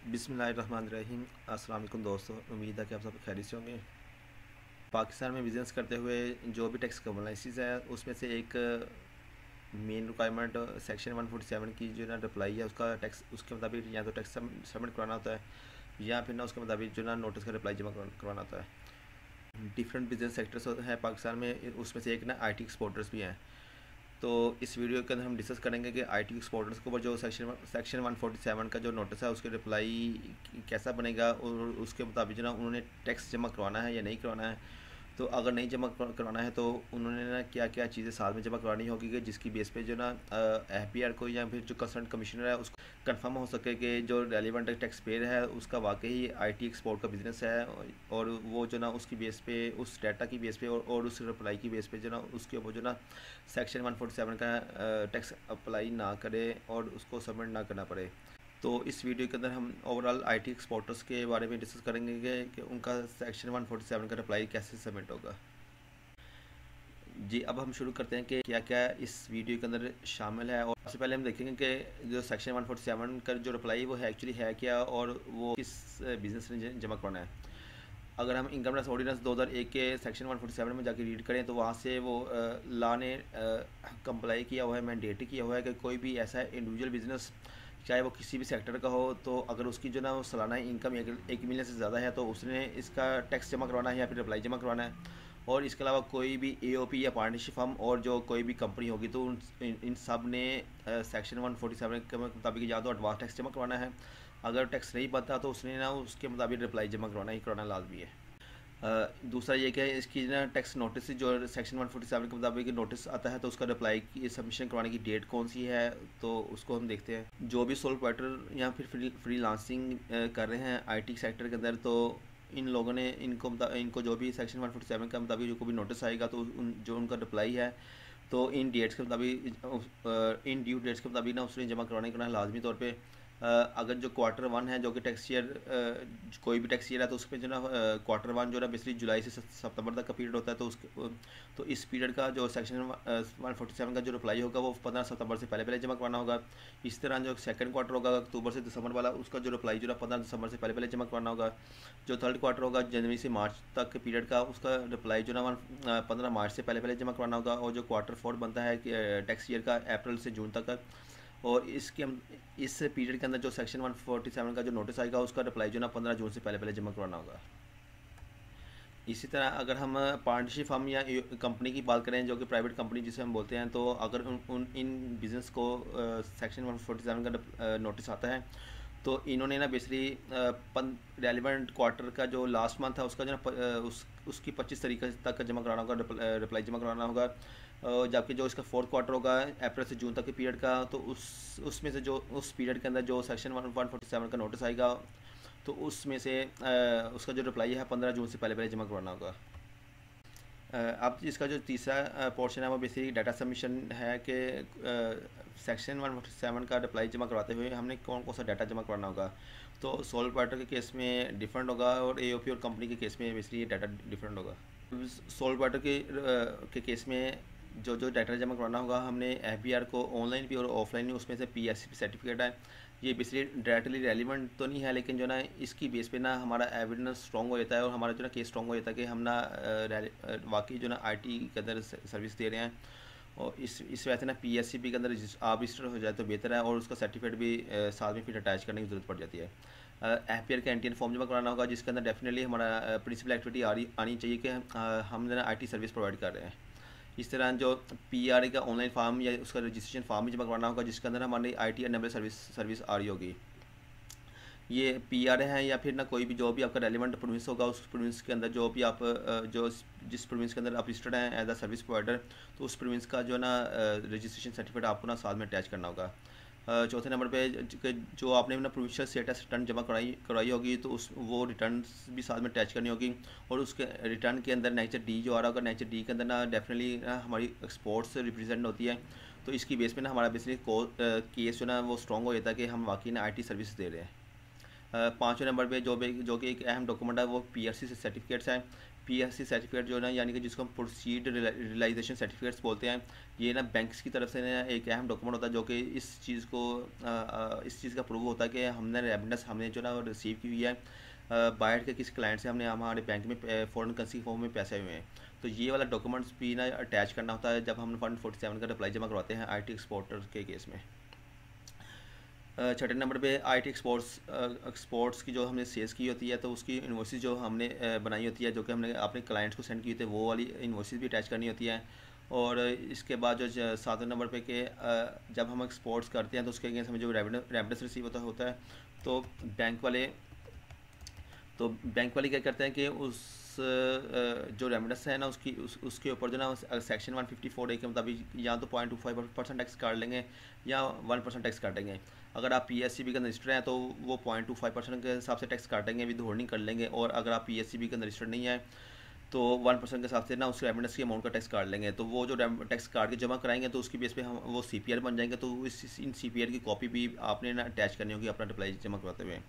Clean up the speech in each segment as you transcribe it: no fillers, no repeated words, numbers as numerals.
बिस्मिल्लाहिर्रहमानिर्रहीम। अस्सलाम वालेकुम दोस्तों, उम्मीद है कि आप सब खैरियत से होंगे। पाकिस्तान में बिज़नेस करते हुए जो भी टैक्स कम्प्लाइंसेस है उसमें से एक मेन रिक्वायरमेंट सेक्शन 147 की जो ना अप्लाई है उसका टैक्स उसके मुताबिक या तो टैक्स सबमिट करवाना होता है या फिर ना उसके मुताबिक जो ना नोटिस का रिप्लाई जमा करवाना होता है। डिफरेंट बिजनेस सेक्टर्स हैं पाकिस्तान में, उसमें से एक ना आईटी एक्सपोर्टर्स भी हैं। तो इस वीडियो के अंदर हम डिस्कस करेंगे कि आईटी एक्सपोर्टर्स के ऊपर जो सेक्शन 147 का जो नोटिस है उसके रिप्लाई कैसा बनेगा और उसके मुताबिक जो ना उन्होंने टैक्स जमा करवाना है या नहीं करवाना है। तो अगर नहीं जमा करवाना है तो उन्होंने ना क्या क्या चीज़ें साथ में जमा करवानी होगी कि जिसकी बेस पे जो ना एफपीआर को या फिर जो कंसर्न कमिश्नर है उसको कंफर्म हो सके कि जो रेलिवेंट टैक्स पेयर है उसका वाकई आईटी एक्सपोर्ट का बिजनेस है और वो जो ना उसकी बेस पे उस डाटा की बेस पे और उस रिप्लाई की बेस पे जो ना उसके ऊपर जो ना सेक्शन 147 का टैक्स अप्लाई ना करे और उसको सबमिट ना करना पड़े। तो इस वीडियो के अंदर हम ओवरऑल आईटी एक्सपोर्टर्स के बारे में डिस्कस करेंगे कि उनका सेक्शन 147 का अप्लाई कैसे सबमिट होगा। जी, अब हम शुरू करते हैं कि क्या क्या इस वीडियो के अंदर शामिल है। और सबसे पहले हम देखेंगे कि जो सेक्शन 147 का जो अप्लाई वो है एक्चुअली है क्या और वो किस बिज़नेस ने जमा करना है। अगर हम इनकम टैक्स ऑर्डिनेंस 2001 के सेक्शन 147 में जाके रीड करें तो वहाँ से वो लॉ ने कंप्लाई किया हुआ है, मैंडेट किया हुआ है कि कोई भी ऐसा इंडिविजुअल बिजनेस चाहे वो किसी भी सेक्टर का हो तो अगर उसकी जो ना वो सालाना इनकम 1 मिलियन से ज़्यादा है तो उसने इसका टैक्स जमा करवाना है या फिर अप्लाई जमा करवाना है। और इसके अलावा कोई भी एओपी या पार्टनरशिप फर्म और जो कोई भी कंपनी होगी तो इन सब ने सेक्शन 147 के मुताबिक या तो एडवांस टैक्स जमा करवाना है। अगर टैक्स नहीं बनता तो उसने ना उसके मुताबिक रिप्लाई जमा करवाना लाजमी है। दूसरा ये कि इसकी ना टैक्स नोटिस जो सेक्शन 147 के मुताबिक नोटिस आता है तो उसका रिप्लाई की सबमिशन करवाने की डेट कौन सी है, तो उसको हम देखते हैं। जो भी सोल प्रोप्राइटर या फिर फ्रीलांसिंग कर रहे हैं आईटी सेक्टर के अंदर, तो इन लोगों ने इनको जो भी सेक्शन 147 के मुताबिक जो भी नोटिस आएगा तो जो उनका रिप्लाई है तो इन डेट्स के मुताबिक इन ड्यू डेट्स के मुताबिक ना उसने जमा करवाने का लाजमी तौर पे। अगर जो क्वार्टर 1 है जो कि टैक्स ईयर कोई भी टैक्स ईयर है तो उसमें जो ना क्वार्टर 1 जो ना बेसिकली जुलाई से सितंबर तक का पीरियड होता है तो इस पीरियड का जो सेक्शन 147 का जो रिप्लाई होगा वो 15 सितंबर से पहले पहले जमा करवाना होगा। इस तरह जो सेकंड क्वार्टर होगा अक्टूबर से दिसंबर वाला उसका जो रिप्लाई जो ना 15 दिसंबर से पहले पहले जमा करवाना होगा। जो थर्ड क्वार्टर होगा जनवरी से मार्च तक के पीरियड का उसका रिप्लाई जो ना 15 मार्च से पहले पहले जमा करवाना होगा। और जो क्वार्टर 4 बनता है टैक्स ईयर का अप्रैल से जून तक का, और इस पीरियड के अंदर जो सेक्शन 147 का जो नोटिस आएगा उसका रिप्लाई जो ना 15 जून से पहले पहले जमा करवाना होगा। इसी तरह अगर हम पार्टनरशिप फर्म या कंपनी की बात करें जो कि प्राइवेट कंपनी जिसे हम बोलते हैं, तो अगर इन बिज़नेस को सेक्शन 147 का नोटिस आता है तो इन्होंने ना बेसिकली रेलिवेंट क्वार्टर का जो लास्ट मंथ है उसका जो ना उसकी 25 तारीख तक जमा कराना होगा, रिप्लाई जमा कराना होगा। जबकि जो इसका फोर्थ क्वार्टर होगा अप्रैल से जून तक के पीरियड का, तो उसमें से जो उस पीरियड के अंदर जो सेक्शन 147 का नोटिस आएगा तो उसमें से उसका जो रिप्लाई है 15 जून से पहले पहले जमा करवाना होगा। अब इसका जो तीसरा पोर्शन है वो बेसिकली डाटा सबमिशन है कि सेक्शन 147 का रिप्लाई जमा करवाते हुए हमने कौन कौन सा डाटा जमा करवाना होगा। तो सोल प्रोप्राइटर के केस में डिफरेंट होगा और एओपी और कंपनी के केस में बेसिकली डाटा डिफरेंट होगा। सोल प्रोप्राइटर के केस में जो डाटा जमा करवाना होगा हमने एफबीआर को ऑनलाइन भी और ऑफलाइन भी, उसमें से पीएससी सर्टिफिकेट है। ये बेसिकली डायरेक्टली रेलिवेंट तो नहीं है लेकिन जो ना इसकी बेस पे ना हमारा एविडेंस स्ट्रॉन्ग हो जाता है और हमारा जो ना केस स्ट्रॉन्ग हो जाता है कि हम ना वाकई जो ना आईटी के अंदर सर्विस दे रहे हैं। और इस वजह से ना पीएससीबी के अंदर आप रजिस्टर हो जाए तो बेहतर है और उसका सर्टिफिकेट भी साथ में फिर अटैच करने की ज़रूरत पड़ जाती है। एफपीआर का एनटीएन फॉर्म जमा कराना होगा जिसके अंदर डेफिनेटली हमारा प्रिंसिपल एक्टिविटी आनी चाहिए कि हम जो ना आईटी सर्विस प्रोवाइड कर रहे हैं। इस तरह जो पीआरए का ऑनलाइन फॉर्म या उसका रजिस्ट्रेशन फॉर्म भी जमा करवाना होगा जिसके अंदर हमारी आईटी एनेबल सर्विस आ रही होगी। ये पीआरए है या फिर ना कोई भी जो भी आपका रेलिवेंट प्रोविंस होगा उस प्रोविंस के अंदर जो भी आप जो जिस प्रोविंस के अंदर आप रजिस्टर्ड हैं एज अ सर्विस प्रोवाइडर, तो उस प्रोविंस का जो ना रजिस्ट्रेशन सर्टिफिकेट आपको ना साथ में अटैच करना होगा। चौथे नंबर पे जो आपने अपना प्रोविंशियल स्टेटस रिटर्न जमा करवाई होगी तो उस वो रिटर्न भी साथ में अटैच करनी होगी। और उसके रिटर्न के अंदर नेचर डी जो आ रहा होगा, नेचर डी के अंदर ना डेफिनेटली हमारी एक्सपोर्ट्स रिप्रेजेंट होती है। तो इसकी बेस पे ना हमारा बेसिकली केस जो ना वो स्ट्रॉन्ग हो जाता है कि हम वाकई ना आईटी सर्विस दे रहे हैं। पाँचवें नंबर पे जो कि एक अहम डॉक्यूमेंट है वो पीआरसी से सर्टिफिकेट्स हैं। PSC सर्टिफिकेट जो है ना, यानी कि जिसको हम प्रोसीड रियलाइजेशन सर्टिफिकेट्स बोलते हैं, ये ना बैंक्स की तरफ से ना एक अहम डॉक्यूमेंट होता है जो कि इस चीज़ का प्रूव होता है कि हमने रेमिटेंस हमने जो ना रिसीव की हुई है बाहर के किसी क्लाइंट से, हमने हमारे बैंक में फॉरेन करेंसी फॉर्म में पैसे हुए हैं। तो ये वाला डॉक्यूमेंट्स भी ना अटैच करना होता है जब हम 147 का अप्लाई जमा करवाते हैं IT एक्सपोर्टर के केस में। छठे नंबर पे IT एक्सपोर्ट्स की जो हमने सेल्स की होती है, तो उसकी इन्वॉइसेस जो हमने बनाई होती है, जो कि हमने अपने क्लाइंट्स को सेंड की होती है, वो वाली इन्वॉइसेस भी अटैच करनी होती है। और इसके बाद जो 7वें नंबर पे के जब हम एक्सपोर्ट्स करते हैं तो उसके अगेंस्ट हमें जो रेमिटेंस रिसीव होता है, तो बैंक वाले क्या करते हैं कि उस जो रेमिटेंस है ना उसके ऊपर जो ना सेक्शन 154A के मुताबिक या तो 0.25% टैक्स काट लेंगे या 1% टैक्स काटेंगे। अगर आप PSCB का रजिस्टर हैं तो वो 0.25% के हिसाब से टैक्स काटेंगे, विद होल्डिंग कर लेंगे। और अगर आप PSCB का रजिस्टर नहीं है तो 1% के हिसाब से ना उस रेमिटेंस की अमाउंट का टैक्स काट लेंगे। तो वो जो टैक्स काट के जमा कराएंगे तो उसकी बेस पे हम वो CPR बन जाएंगे। तो इन CPR की कॉपी भी आपने ना अटैच करनी होगी अपना अप्लाई जमा करवाते हुए।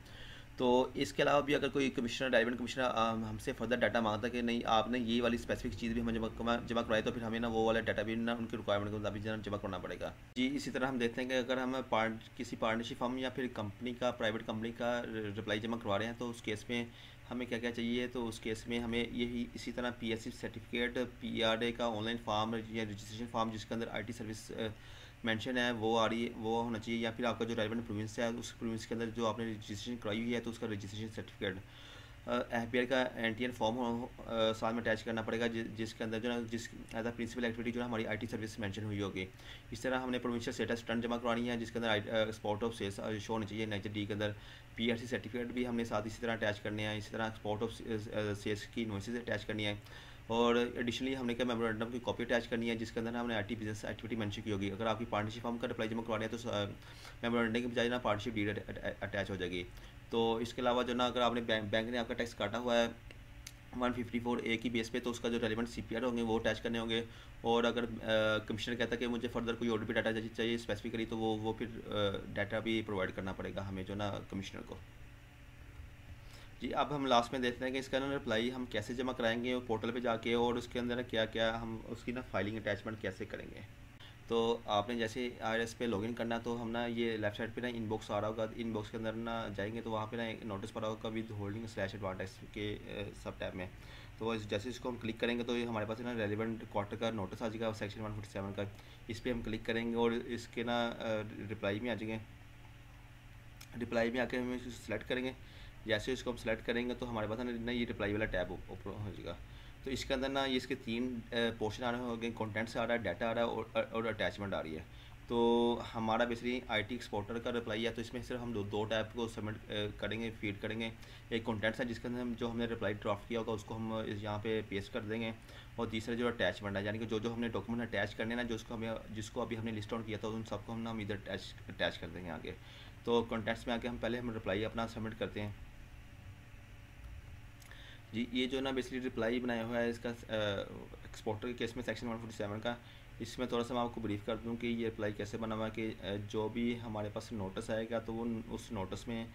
तो इसके अलावा भी अगर कोई रेलिवेंट कमिश्नर हमसे फर्दर डाटा मांगता है कि नहीं आपने ये वाली स्पेसिफिक चीज़ भी हमें जमा करवाई, तो फिर हमें ना वो वाला डाटा भी ना उनके रिक्वायरमेंट के मुताबिक जमा करना पड़ेगा जी। इसी तरह हम देखते हैं कि अगर हम किसी पार्टनरशिप फर्म या फिर प्राइवेट कंपनी का रिप्लाई जमा करवा रहे हैं तो उस केस में हमें क्या क्या चाहिए। तो उस केस में हमें यही इसी तरह PSC सर्टिफिकेट, PRA का ऑनलाइन फॉर्म या रजिस्ट्रेशन फॉर्म जिसके अंदर IT सर्विस मेंशन है वो वो होना चाहिए, या फिर आपका जो रेलिवेंट प्रोविंस है उस प्रोविंस के अंदर जो आपने रजिस्ट्रेशन कराई हुई है तो उसका रजिस्ट्रेशन सर्टिफिकेट, FBR का NTN फॉर्म साथ में अटैच करना पड़ेगा जिसके अंदर जो ना जिस एज अ प्रिंसिपल एक्टिविटी जो ना हमारी IT सर्विस मेंशन हुई होगी। इस तरह हमने प्रोविंशियल स्टेटस रिटर्न जमा करवानी है जिसके अंदर एक्सपोर्ट ऑफ सेल्स शो होनी चाहिए नेचर डी के अंदर। PRC सर्टिफिकेट भी हमने साथ इसी तरह अटैच करने हैं। इसी तरह एक्सपोर्ट ऑफ सेल्स की इन्वॉइसेस अटैच करनी है। और एडिशनली हमने क्या मेमोरेंडम की कॉपी अटैच करनी है जिसके अंदर हमने IT बिजनेस एक्टिविटी मेंशन की होगी। अगर आपकी पार्टनरशिप फॉर्म का अप्लाई जमा करवा रहे हैं तो मेमोरेंडम की बजाय ना पार्टनरशिप डीड अटैच हो जाएगी। तो इसके अलावा जो ना अगर आपने बैंक ने आपका टैक्स काटा हुआ है 154A की बेस पे तो उसका जो रेलिवेंट CPR होंगे वो अटैच करने होंगे। और अगर कमिश्नर कहता है कि मुझे फर्दर कोई और भी डाटा चाहिए स्पेसिफिकली तो वो फिर डाटा भी प्रोवाइड करना पड़ेगा हमें जो ना कमिश्नर को जी। अब हम लास्ट में देखते हैं कि इसका ना रिप्लाई हम कैसे जमा कराएंगे पोर्टल पे जाके, और उसके अंदर क्या क्या हम उसकी ना फाइलिंग अटैचमेंट कैसे करेंगे। तो आपने जैसे IRS पे लॉगिन करना तो हम ना ये लेफ्ट साइड पे ना इनबॉक्स आ रहा होगा, इनबॉक्स के अंदर ना जाएंगे तो वहाँ पे ना एक नोटिस पड़ा होगा विद होल्डिंग / एडवांटेज के सब टैब में। तो जैसे इसको हम क्लिक करेंगे तो ये हमारे पास ना रेलिवेंट क्वार्टर का नोटिस आ जाएगा सेक्शन 147 का। इस पर हम क्लिक करेंगे और इसके ना रिप्लाई में आ जाएंगे। रिप्लाई में आके हम इसको सिलेक्ट करेंगे। जैसे इसको हम सेलेक्ट करेंगे तो हमारे पास ना ये रिप्लाई वाला टैब ओपन हो जाएगा। तो इसके अंदर ना ये इसके 3 पोर्शन आ रहे होंगे, कंटेंट्स आ रहा है, डाटा आ रहा है और अटैचमेंट आ रही है। तो हमारा बेसिकली IT एक्सपोर्टर का रिप्लाई है तो इसमें सिर्फ हम दो टैब को सबमिट करेंगे, फीड करेंगे। एक कंटेंट्स है जिसके अंदर हम जो हमने रिप्लाई ड्राफ्ट किया होगा उसको हम यहाँ पे पेस्ट कर देंगे। और तीसरा जो अटैचमेंट है यानी कि जो हमने डॉक्यूमेंट अटैच करने ना जिसको अभी हमने लिस्ट आउट किया था उन सबको हम इधर अटैच कर देंगे आगे। तो कंटेंट्स में आके हम पहले हम रिप्लाई अपना सबमिट करते हैं जी। ये जो ना बेसिकली रिप्लाई बनाया हुआ है इसका एक्सपोर्टर के केस में सेक्शन 147 का। इसमें थोड़ा सा मैं आपको ब्रीफ कर दूं कि ये रिप्लाई कैसे बना हुआ है कि जो भी हमारे पास नोटिस आएगा तो वो उस नोटिस में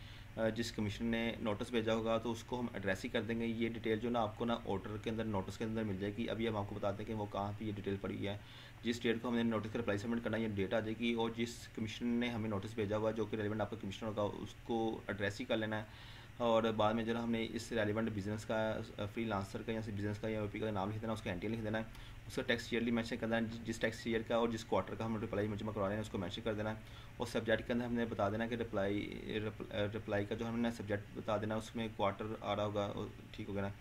जिस कमीशन ने नोटिस भेजा होगा तो उसको हम एड्रेस ही कर देंगे। ये डिटेल जो ना आपको ना ऑर्डर के अंदर नोटिस के अंदर मिल जाएगी। अभी हम आपको बताते हैं कि वो कहाँ पे ये डिटेल पड़ी हुई है। जिस डेट को हमने नोटिस का रिप्लाई सबमिट करना ये डेट आ जाएगी और जिस कमीशन ने हमें नोटिस भेजा हुआ है जो कि रेलिवेंट आपका कमीशन होगा उसको एड्रेस ही कर लेना है। और बाद में जो हमने इस रेलिवेंट बिजनेस का फ्रीलांसर का या बिजनेस का या OP का नाम लिख देना, उसका NTN लिख देना है, उसका टैक्स ईयरली मेंशन करना है, जिस टैक्स ईयर का और जिस क्वार्टर का हम रिप्लाई जमा करवा रहे हैं उसको मेंशन कर देना है। और सब्जेक्ट के अंदर हमने बता देना कि रिप्लाई का जो हमने सब्जेक्ट बता देना उसमें क्वार्टर आ रहा होगा, ठीक हो गया ना।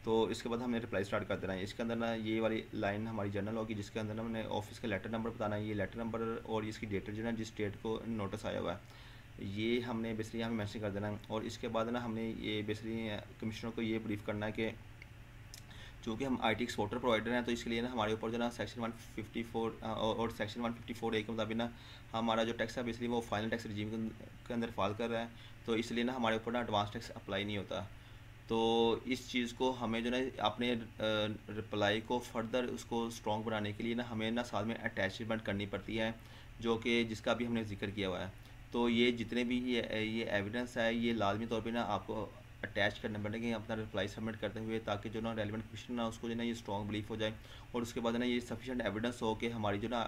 तो इसके बाद हमने रिप्लाई स्टार्ट कर देना है। इसके अंदर ना ये वाली लाइन हमारी जनरल होगी जिसके अंदर ना हमने ऑफिस का लेटर नंबर बताना है। ये लेटर नंबर और इसकी डेट जो है जिस डेट को नोटिस आया हुआ है ये हमने बेसिकली हमें मैसेज कर देना है। और इसके बाद ना हमने ये बेसिकली कमिश्नर को ये ब्रीफ करना है कि चूँकि हम IT एक्सपोर्टर प्रोवाइडर हैं तो इसके लिए ना हमारे ऊपर जो ना सेक्शन 154 और सेक्शन 154A के मुताबिक ना हमारा जो टैक्स है बेसिकली वो फाइनल टैक्स रिजीम के अंदर फॉल कर रहा है। तो इसलिए ना हमारे ऊपर ना एडवांस टैक्स अप्लाई नहीं होता। तो इस चीज़ को हमें जो ना अपने रिप्लाई को फर्दर उसको स्ट्रॉन्ग बनाने के लिए ना हमें ना साथ में अटैचमेंट करनी पड़ती है जो कि जिसका भी हमने जिक्र किया हुआ है। तो ये जितने भी ये एविडेंस है ये लाजमी तौर पे ना आपको अटैच करने पड़ेंगे अपना रिप्लाई सबमिट करते हुए, ताकि जो ना रेलिवेंट कमिश्नर ना उसको जो ना ये स्ट्रॉन्ग बिलीफ हो जाए और उसके बाद ना ये सफिशिएंट एविडेंस हो कि हमारी जो ना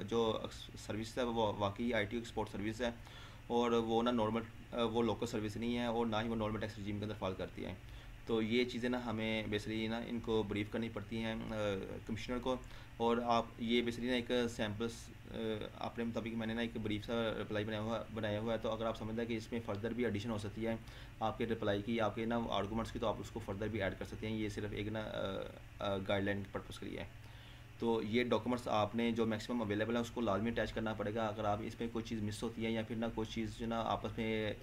जो सर्विस है वो वाकई IT एक्सपोर्ट सर्विस है और वो ना नॉर्मल वो लोकल सर्विस नहीं है और ना ही वो नॉर्मल टैक्स रजीम के अंदर फॉल करती है। तो ये चीज़ें ना हमें बेसिकली ना इनको ब्रीफ करनी पड़ती हैं कमिश्नर को। और आप ये बेसिकली ना एक सैम्पल्स अपने मुताबिक मैंने ना एक ब्रीफ सा रिप्लाई बनाया हुआ है। तो अगर आप समझते हैं कि इसमें फ़र्दर भी एडिशन हो सकती है आपके रिप्लाई की, आपके ना आर्गूमेंट्स की, तो आप उसको फ़र्दर भी ऐड कर सकते हैं। ये सिर्फ एक ना गाइडलाइन पर्पज़ के लिए है। तो ये डॉक्यूमेंट्स आपने जो मैक्सिमम अवेलेबल है उसको लाजमी अटैच करना पड़ेगा। अगर आप इसमें कोई चीज़ मिस होती है या फिर ना कोई चीज़ जो ना आपस में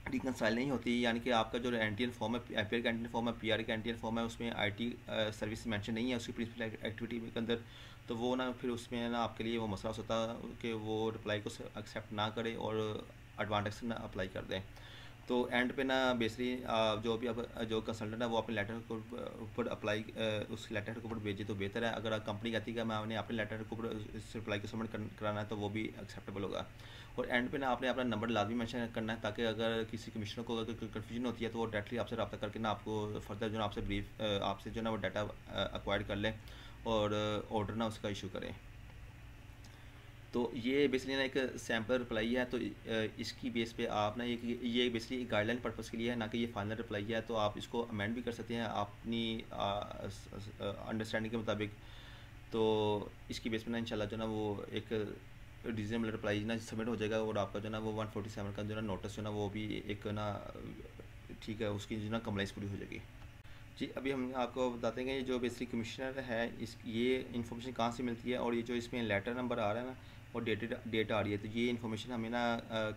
रिकनसाइल नहीं होती, यानी कि आपका जो एनटीएन फॉर्म है, एपीआर का एनटीएन फॉर्म है, पीआर का एनटीएन फॉर्म है, उसमें IT सर्विस मेंशन नहीं है उसकी प्रिंसिपल एक्टिविटी के अंदर, तो वो ना फिर उसमें ना आपके लिए वो मसला होता है कि वो रिप्लाई को एक्सेप्ट ना करे और एडवांटेज ना अप्लाई कर दें। तो एंड पे ना बेसिकली जो भी अब जो कंसल्टेंट है वो अपने लेटर के ऊपर अप्लाई उस लेटर के ऊपर भेजे तो बेहतर है। अगर कंपनी कहती है कि मैं अपने लेटर के ऊपर इस रिप्लाई को सबमिट कराना है तो वो भी एक्सेप्टेबल होगा। और एंड पे ना आपने अपना नंबर लाजमी मेंशन करना है, ताकि अगर किसी कमिश्नर को अगर कन्फ्यूजन होती है तो वो डायरेक्टली आपसे रब्ता करके ना आपको फर्दर जो ना आपसे ब्रीफ आपसे जो ना वो डाटा एक्वायर कर ले और ऑर्डर ना उसका इशू करें। तो ये बेसिकली ना एक सैम्पल रिप्लाई है। तो इसकी बेस पे आप ना ये बेसिकली गाइडलाइन पर्पज़ के लिए है, ना कि ये फाइनल रिप्लाई है। तो आप इसको अमेंड भी कर सकते हैं अपनी अंडरस्टैंडिंग के मुताबिक। तो इसकी बेस पे ना इंशाल्लाह जो ना वो एक रीजनेबल रिप्लाई ना सबमिट हो जाएगा और आपका जो ना वो 147 का जो ना नोटिस जो ना वो भी एक ना ठीक है उसकी जो ना कम्प्लाइंस पूरी हो जाएगी। जी, अभी हम आपको बताते हैं कि जो बेसिक कमिश्नर है इस ये इन्फॉर्मेशन कहाँ से मिलती है और ये जो इसमें लेटर नंबर आ रहा है ना और डेट आ रही है, तो ये इन्फॉर्मेशन हमें ना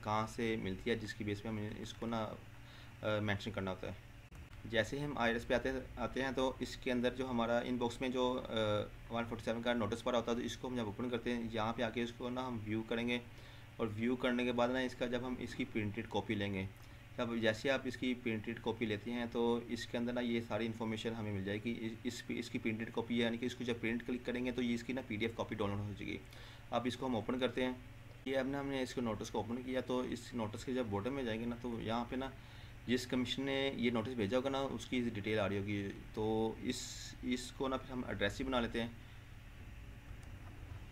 कहाँ से मिलती है, जिसकी बेस पे हमें इसको ना मेंशन करना होता है। जैसे ही हम IRS पे आते हैं तो इसके अंदर जो हमारा इनबॉक्स में जो 147 का नोटिस पड़ा होता है, तो इसको हम जब ओपन करते हैं यहाँ पे आके इसको ना हम व्यू करेंगे और व्यू करने के बाद ना इसका जब हम इसकी प्रिंटेड कॉपी लेंगे, तब जैसे आप इसकी प्रिंटेड कॉपी लेते हैं तो इसके अंदर ना ये सारी इन्फॉर्मेशन हमें मिल जाएगी। इसकी प्रिंटेड कॉपी यानी कि इसको जब प्रिंट क्लिक करेंगे तो ये इसकी ना PDF कॉपी डाउनलोड हो जाएगी। अब इसको हम ओपन करते हैं। ये अब ना हमने इसको नोटिस को ओपन किया, तो इस नोटिस के जब बॉटम में जाएंगे ना तो यहाँ पे ना जिस कमीशन ने ये नोटिस भेजा होगा ना उसकी डिटेल आ रही होगी। तो इसको ना फिर हम एड्रेस ही बना लेते हैं।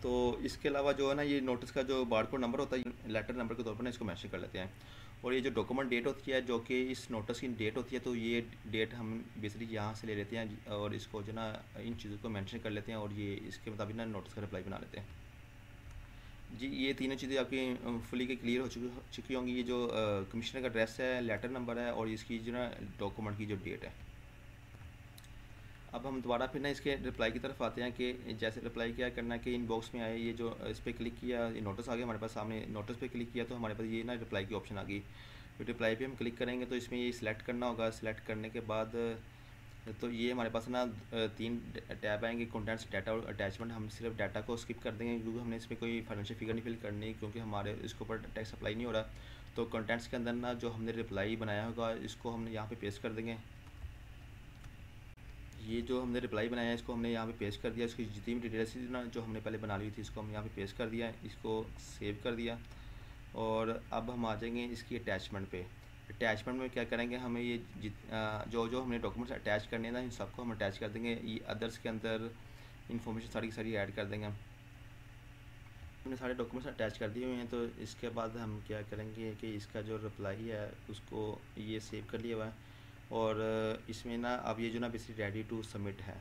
तो इसके अलावा जो है ना ये नोटिस का जो बारकोड नंबर होता है लेटर नंबर के तौर पर ना इसको मेंशन कर लेते हैं। और ये जो डॉक्यूमेंट डेट होती है जो कि इस नोटिस की डेट होती है, तो ये डेट हम बेसिकली यहाँ से ले लेते हैं और इसको जो ना इन चीज़ों को मेंशन कर लेते हैं और ये इसके मुताबिक ना नोटिस का रिप्लाई बना लेते हैं। जी, ये तीनों चीज़ें आपकी फुली के क्लियर हो चुकी होंगी। ये जो कमिश्नर का एड्रेस है, लेटर नंबर है और इसकी जो ना डॉक्यूमेंट की जो डेट है। अब हम दोबारा फिर ना इसके रिप्लाई की तरफ आते हैं कि जैसे रिप्लाई क्या करना है कि इनबॉक्स में आए, ये जो इस पर क्लिक किया, ये नोटिस आ गया हमारे पास सामने, नोटिस पे क्लिक किया तो हमारे पास ये ना रिप्लाई की ऑप्शन आ गई। फिर रिप्लाई पे हम क्लिक करेंगे तो इसमें ये सिलेक्ट करना होगा। सिलेक्ट करने के बाद तो ये हमारे पास ना 3 टैब आएंगे, कंटेंट्स, डाटा और अटैचमेंट। हम सिर्फ डाटा को स्किप कर देंगे क्योंकि हमने इसमें कोई फाइनेंशियल फिगर नहीं फिल करनी, क्योंकि हमारे इसके ऊपर टैक्स अप्लाई नहीं हो रहा। तो कंटेंट्स के अंदर ना जो हमने रिप्लाई बनाया होगा इसको हमने यहाँ पे पेस्ट कर देंगे। ये जो हमने रिप्लाई बनाया है इसको हमने यहाँ पे पेस्ट कर दिया। इसकी जितनी भी डिटेल्स थी ना जो हमने पहले बना ली थी इसको हम यहाँ पे पेस्ट कर दिया, इसको सेव कर दिया। और अब हम आ जाएंगे इसकी अटैचमेंट पे। अटैचमेंट में क्या करेंगे, हमें ये जो हमने डॉक्यूमेंट्स अटैच करने हैं ना इन सबको हम अटैच कर देंगे। ये अदर्स के अंदर इन्फॉर्मेशन सारी की सारी ऐड कर देंगे। हमने सारे डॉक्यूमेंट्स अटैच कर दिए हुए हैं। तो इसके बाद हम क्या करेंगे कि इसका जो रिप्लाई है उसको ये सेव कर लिया हुआ है और इसमें ना अब ये जो ना बेसिकली रेडी टू सबमिट है,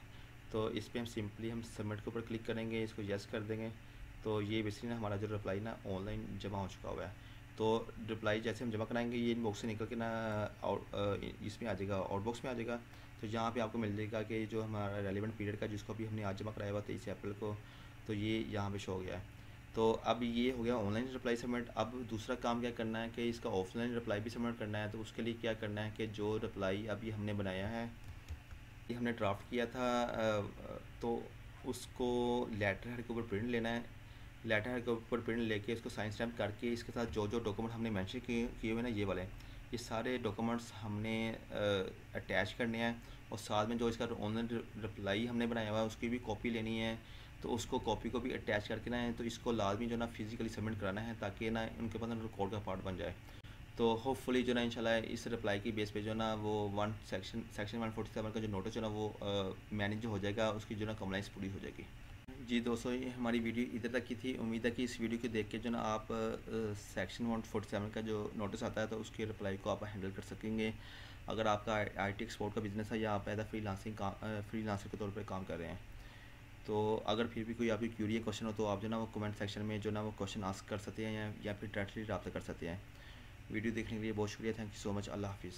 तो इस पर हम सिंपली हम सबमिट के ऊपर क्लिक करेंगे, इसको यस कर देंगे। तो ये बेसिकली ना हमारा जो रिप्लाई ना ऑनलाइन जमा हो चुका हुआ है। तो रिप्लाई जैसे हम जमा कराएंगे ये इनबॉक्स से निकल के ना इसमें आ जाएगा, आउटबॉक्स में आ जाएगा। तो यहाँ पे आपको मिल जाएगा कि जो हमारा रेलिवेंट पीरियड का जिसको भी हमने आज जमा कराया हुआ 23 अप्रैल को, तो ये यहाँ पे शो हो गया है। तो अब ये हो गया ऑनलाइन रिप्लाई सबमिट। अब दूसरा काम क्या करना है कि इसका ऑफलाइन रिप्लाई भी सबमिट करना है। तो उसके लिए क्या करना है कि जो रिप्लाई अभी हमने बनाया है, ये हमने ड्राफ्ट किया था, तो उसको लेटर हेड के ऊपर प्रिंट लेना है। लेटर हेड के ऊपर प्रिंट लेके इसको साइन स्टैम्प करके इसके साथ जो जो डॉक्यूमेंट हमने मेंशन किए हुए ना ये वाले, ये सारे डॉक्यूमेंट्स हमने अटैच करने हैं। और साथ में जो इसका ऑनलाइन रिप्लाई हमने बनाया हुआ है उसकी भी कॉपी लेनी है। तो उसको कॉपी को भी अटैच करके ना है तो इसको लाजमी जो ना फिज़िकली सबमिट कराना है, ताकि ना उनके पास ना रिकॉर्ड का पार्ट बन जाए। तो होपफुली जो ना इंशाल्लाह इस रिप्लाई की बेस पे जो ना वो सेक्शन 147 का जो नोटिस जो ना वो मैनेज जो हो जाएगा, उसकी जो ना कंप्लाइंस पूरी हो जाएगी। जी दोस्तों, ये हमारी वीडियो इधर तक की थी। उम्मीद है कि इस वीडियो को देख के जो ना आप सेक्शन 147 का जो नोटिस आता है तो उसकी रिप्लाई को आप हैंडल कर सकेंगे। अगर आपका IT एक्सपोर्ट का बिज़नेस है या आप एज फ्रीलांसर के तौर पर काम कर रहे हैं, तो अगर फिर भी कोई आपकी क्यूरी या क्वेश्चन हो तो आप जो ना वो कमेंट सेक्शन में जो ना वो क्वेश्चन आस्क कर सकते हैं या फिर डायरेक्टली रब्ता कर सकते हैं। वीडियो देखने के लिए बहुत शुक्रिया। Thank you so much. अल्लाह हाफिज़।